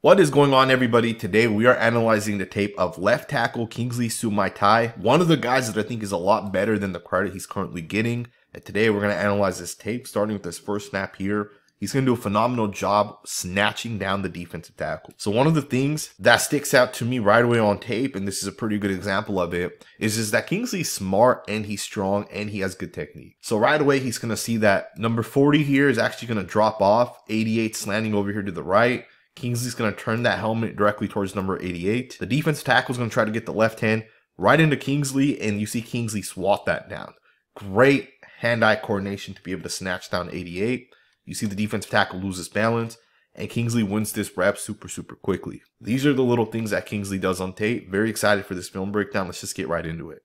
What is going on, everybody? Today we are analyzing the tape of left tackle Kingsley Suamataia, one of the guys that I think is a lot better than the credit he's currently getting. And today we're going to analyze this tape, starting with his first snap here. He's going to do a phenomenal job snatching down the defensive tackle. So one of the things that sticks out to me right away on tape, and this is a pretty good example of it, is that Kingsley's smart and he's strong and he has good technique. So right away he's going to see that number 40 here is actually going to drop off, 88 slanting over here to the right. Kingsley's going to turn that helmet directly towards number 88. The defensive tackle is going to try to get the left hand right into Kingsley, and you see Kingsley swat that down. Great hand-eye coordination to be able to snatch down 88. You see the defensive tackle lose his balance, and Kingsley wins this rep super quickly. These are the little things that Kingsley does on tape. Very excited for this film breakdown. Let's just get right into it.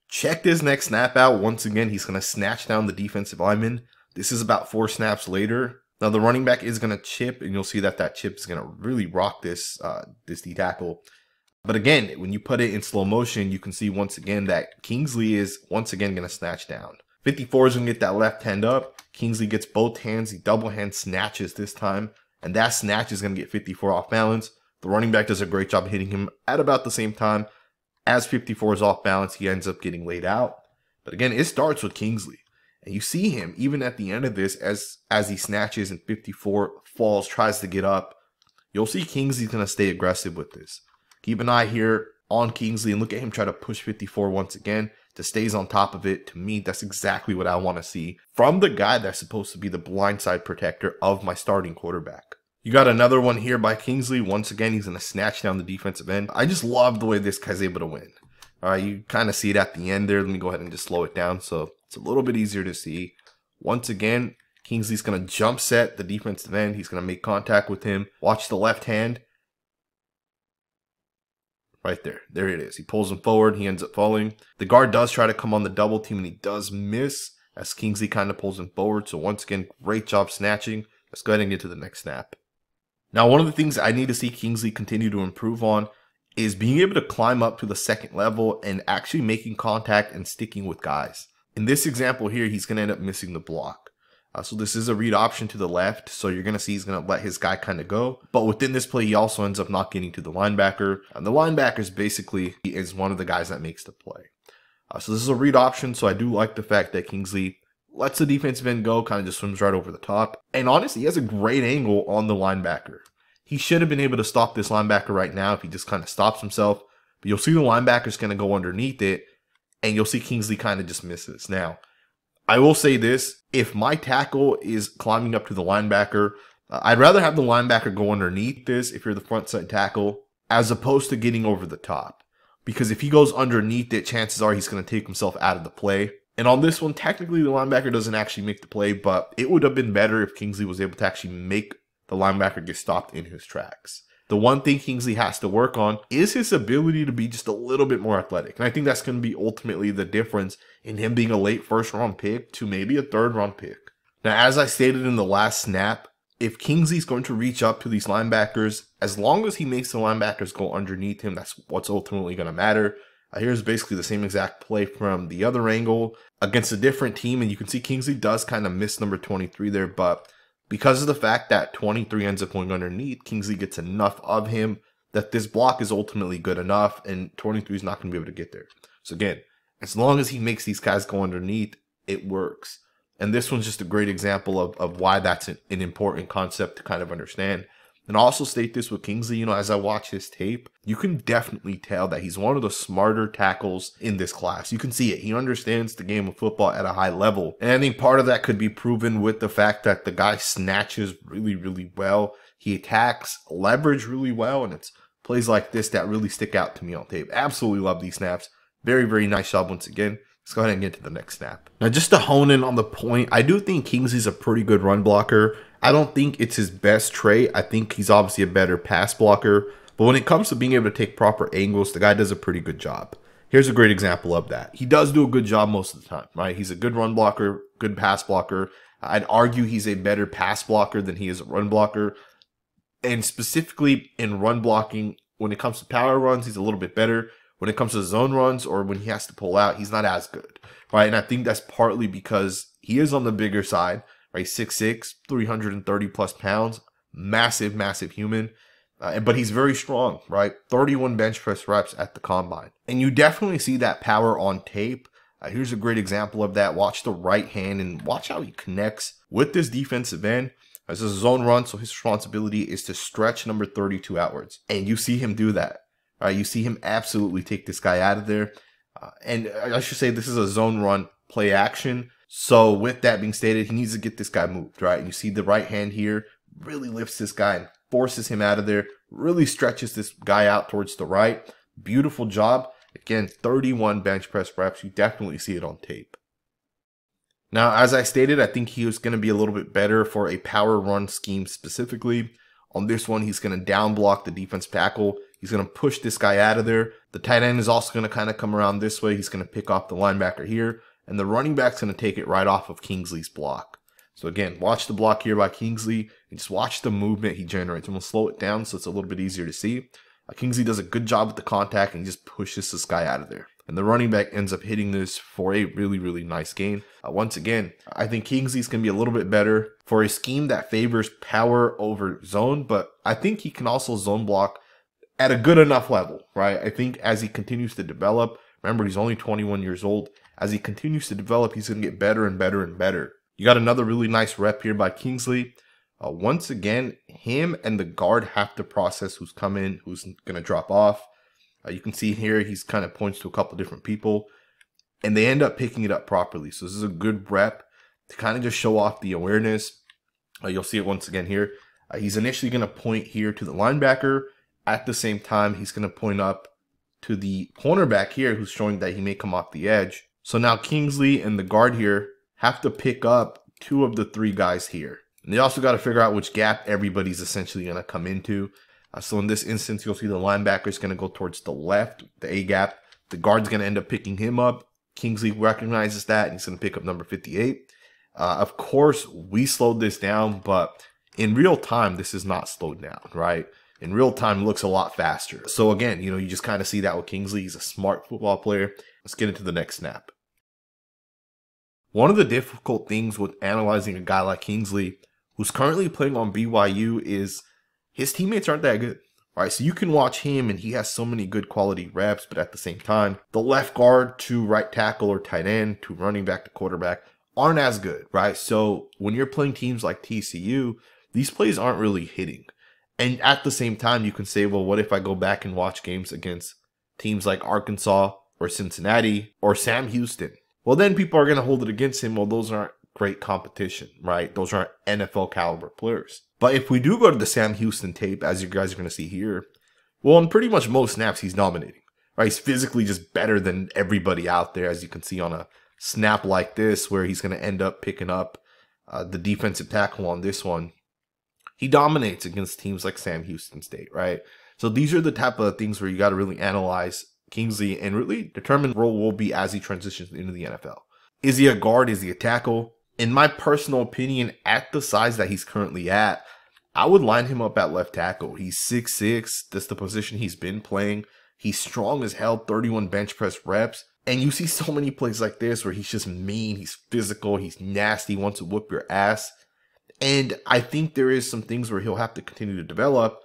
Check this next snap out. Once again, he's going to snatch down the defensive lineman. This is about 4 snaps later. Now the running back is going to chip, and you'll see that that chip is going to really rock this D tackle. But again, when you put it in slow motion, you can see once again that Kingsley is once again going to snatch down. 54 is going to get that left hand up. Kingsley gets both hands. He double hand snatches this time, and that snatch is going to get 54 off balance. The running back does a great job hitting him at about the same time. As 54 is off balance, he ends up getting laid out. But again, it starts with Kingsley. And you see him, even at the end of this, as he snatches and 54 falls, tries to get up. You'll see Kingsley's going to stay aggressive with this. Keep an eye here on Kingsley and look at him try to push 54 once again. To stays on top of it. To me, that's exactly what I want to see from the guy that's supposed to be the blindside protector of my starting quarterback. You got another one here by Kingsley. Once again, he's going to snatch down the defensive end. I just love the way this guy's able to win. All right, you kind of see it at the end there. Let me go ahead and just slow it down so it's a little bit easier to see. Once again, Kingsley's going to jump set the defensive end. He's going to make contact with him. Watch the left hand. Right there. There it is. He pulls him forward. He ends up falling. The guard does try to come on the double team, and he does miss as Kingsley kind of pulls him forward. So once again, great job snatching. Let's go ahead and get to the next snap. Now, one of the things I need to see Kingsley continue to improve on is being able to climb up to the second level and actually making contact and sticking with guys. In this example here, he's going to end up missing the block. So this is a read option to the left. So you're going to see he's going to let his guy kind of go. But within this play, he also ends up not getting to the linebacker. And the linebacker is basically is one of the guys that makes the play. So this is a read option. So I do like the fact that Kingsley lets the defensive end go, kind of just swims right over the top. And honestly, he has a great angle on the linebacker. He should have been able to stop this linebacker right now if he just kind of stops himself. But you'll see the linebacker's going to go underneath it. And you'll see Kingsley kind of just misses. Now, I will say this. If my tackle is climbing up to the linebacker, I'd rather have the linebacker go underneath this if you're the front side tackle, as opposed to getting over the top. Because if he goes underneath it, chances are he's going to take himself out of the play. And on this one, technically the linebacker doesn't actually make the play, but it would have been better if Kingsley was able to actually make the linebacker get stopped in his tracks. The one thing Kingsley has to work on is his ability to be just a little bit more athletic. And I think that's going to be ultimately the difference in him being a late first-round pick to maybe a third-round pick. Now, as I stated in the last snap, if Kingsley's going to reach up to these linebackers, as long as he makes the linebackers go underneath him, that's what's ultimately going to matter. Here's basically the same exact play from the other angle against a different team. And you can see Kingsley does kind of miss number 23 there, but because of the fact that 23 ends up going underneath, Kingsley gets enough of him that this block is ultimately good enough, and 23 is not going to be able to get there. So again, as long as he makes these guys go underneath, it works. And this one's just a great example of why that's an important concept to kind of understand. And I'll also state this with Kingsley, as I watch his tape, you can definitely tell that he's one of the smarter tackles in this class. You can see it. He understands the game of football at a high level. And I think part of that could be proven with the fact that the guy snatches really well. He attacks leverage really well. And it's plays like this that really stick out to me on tape. Absolutely love these snaps. Very nice job once again. Let's go ahead and get to the next snap. Now, just to hone in on the point, I do think Kingsley's a pretty good run blocker. I don't think it's his best trait. I think he's obviously a better pass blocker. But when it comes to being able to take proper angles, the guy does a pretty good job. Here's a great example of that. He does do a good job most of the time, right? He's a good run blocker, good pass blocker. I'd argue he's a better pass blocker than he is a run blocker. And specifically in run blocking, when it comes to power runs, he's a little bit better. When it comes to zone runs or when he has to pull out, he's not as good, right? And I think that's partly because he is on the bigger side, right? 6'6", 330 plus pounds, massive human. But he's very strong, right? 31 bench press reps at the combine. And you definitely see that power on tape. Here's a great example of that. Watch the right hand and watch how he connects with this defensive end. This is a zone run, so his responsibility is to stretch number 32 outwards. And you see him do that. Right? You see him absolutely take this guy out of there. And I should say this is a zone run play action. So with that being stated, he needs to get this guy moved, right? And you see the right hand here really lifts this guy and forces him out of there, really stretches this guy out towards the right. Beautiful job. Again, 31 bench press reps. You definitely see it on tape. Now, as I stated, I think he was going to be a little bit better for a power run scheme specifically. On this one, he's going to down block the defensive tackle. He's going to push this guy out of there. The tight end is also going to kind of come around this way. He's going to pick off the linebacker here. And the running back's going to take it right off of Kingsley's block. So again, watch the block here by Kingsley and just watch the movement he generates. I'm going to slow it down so it's a little bit easier to see. Kingsley does a good job with the contact and he just pushes this guy out of there. And the running back ends up hitting this for a really, really nice gain. Once again, I think Kingsley's going to be a little bit better for a scheme that favors power over zone. But I think he can also zone block at a good enough level, right? I think as he continues to develop, remember he's only 21 years old. As he continues to develop, he's going to get better and better and better. You got another really nice rep here by Kingsley. Once again, him and the guard have to process who's coming, who's going to drop off. You can see here, he's kind of points to a couple different people. And they end up picking it up properly. So this is a good rep to kind of just show off the awareness. You'll see it once again here. He's initially going to point here to the linebacker. At the same time, he's going to point up to the cornerback here who's showing that he may come off the edge. So now Kingsley and the guard here have to pick up two of the three guys here. And they also got to figure out which gap everybody's essentially going to come into. So in this instance, you'll see the linebacker is going to go towards the left, the A gap. The guard's going to end up picking him up. Kingsley recognizes that and he's going to pick up number 58. Of course, we slowed this down, but in real time, this is not slowed down, right? In real time, it looks a lot faster. So again, you just kind of see that with Kingsley. He's a smart football player. Let's get into the next snap. One of the difficult things with analyzing a guy like Kingsley, who's currently playing on BYU, is his teammates aren't that good. All right, so you can watch him and he has so many good quality reps, but at the same time, the left guard to right tackle or tight end to running back to quarterback aren't as good, right? So when you're playing teams like TCU, these plays aren't really hitting. And at the same time, you can say, well, what if I go back and watch games against teams like Arkansas or Cincinnati or Sam Houston? Well, then people are going to hold it against him. Well, those aren't great competition, right? Those aren't NFL caliber players. But if we do go to the Sam Houston tape, as you guys are going to see here, well, in pretty much most snaps, he's dominating, right? He's physically just better than everybody out there, as you can see on a snap like this, where he's going to end up picking up the defensive tackle on this one. He dominates against teams like Sam Houston State, right? So these are the type of things where you got to really analyze Kingsley and really determine role will be as he transitions into the NFL. Is he a guard? Is he a tackle? In my personal opinion, at the size that he's currently at, I would line him up at left tackle. He's 6'6". That's the position he's been playing. He's strong as hell, 31 bench press reps. And you see so many plays like this where he's just mean, he's physical, he's nasty, wants to whoop your ass. And I think there is some things where he'll have to continue to develop.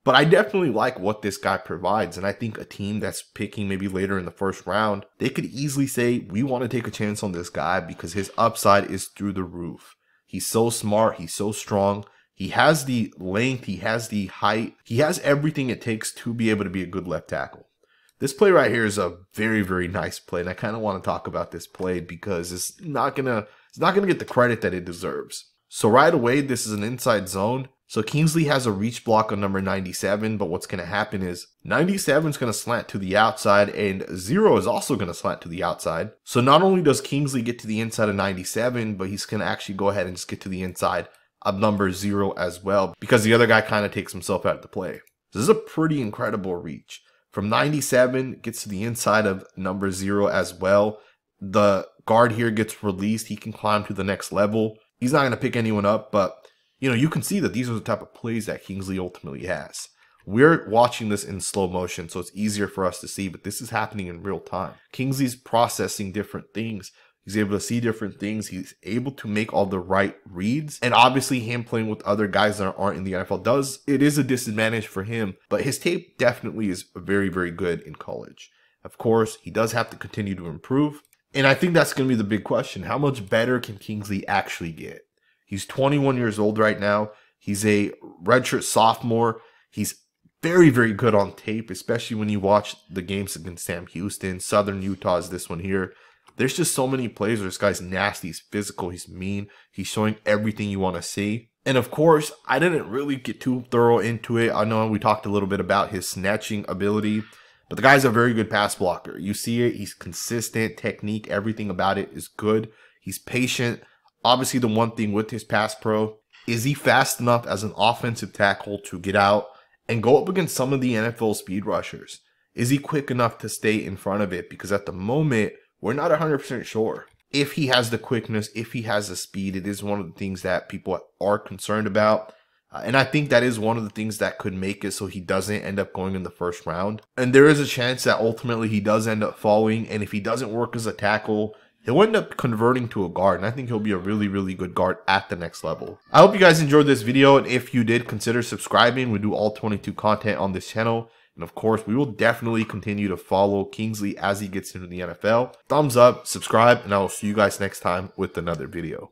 But I definitely like what this guy provides. And I think a team that's picking maybe later in the first round, they could easily say, we want to take a chance on this guy because his upside is through the roof. He's so smart. He's so strong. He has the length. He has the height. He has everything it takes to be able to be a good left tackle. This play right here is a very, very nice play. And I kind of want to talk about this play because it's not gonna get the credit that it deserves. So right away, this is an inside zone. So Kingsley has a reach block on number 97, but what's going to happen is 97 is going to slant to the outside and 0 is also going to slant to the outside. So not only does Kingsley get to the inside of 97, but he's going to actually go ahead and just get to the inside of number 0 as well because the other guy kind of takes himself out of the play. This is a pretty incredible reach. From 97, gets to the inside of number 0 as well. The guard here gets released. He can climb to the next level. He's not going to pick anyone up, but you can see that these are the type of plays that Kingsley ultimately has. We're watching this in slow motion, so it's easier for us to see, but this is happening in real time. Kingsley's processing different things. He's able to see different things. He's able to make all the right reads. And obviously him playing with other guys that aren't in the NFL it is a disadvantage for him. But his tape definitely is very, very good in college. Of course, he does have to continue to improve. And I think that's going to be the big question. How much better can Kingsley actually get? He's 21 years old right now. He's a redshirt sophomore. He's very, very good on tape, especially when you watch the games against Sam Houston. Southern Utah is this one here. There's just so many plays where this guy's nasty, he's physical, he's mean, he's showing everything you want to see. And of course, I didn't really get too thorough into it. I know we talked a little bit about his snatching ability, but the guy's a very good pass blocker. You see it, he's consistent, technique, everything about it is good. He's patient. Obviously, the one thing with his pass pro, is he fast enough as an offensive tackle to get out and go up against some of the NFL speed rushers? Is he quick enough to stay in front of it? Because at the moment, we're not 100% sure if he has the quickness, if he has the speed. It is one of the things that people are concerned about. And I think that is one of the things that could make it so he doesn't end up going in the first round. And there is a chance that ultimately he does end up falling. And if he doesn't work as a tackle, he'll end up converting to a guard. And I think he'll be a really, really good guard at the next level. I hope you guys enjoyed this video. And if you did, consider subscribing. We do all 22 content on this channel. And of course, we will definitely continue to follow Kingsley as he gets into the NFL. Thumbs up, subscribe, and I will see you guys next time with another video.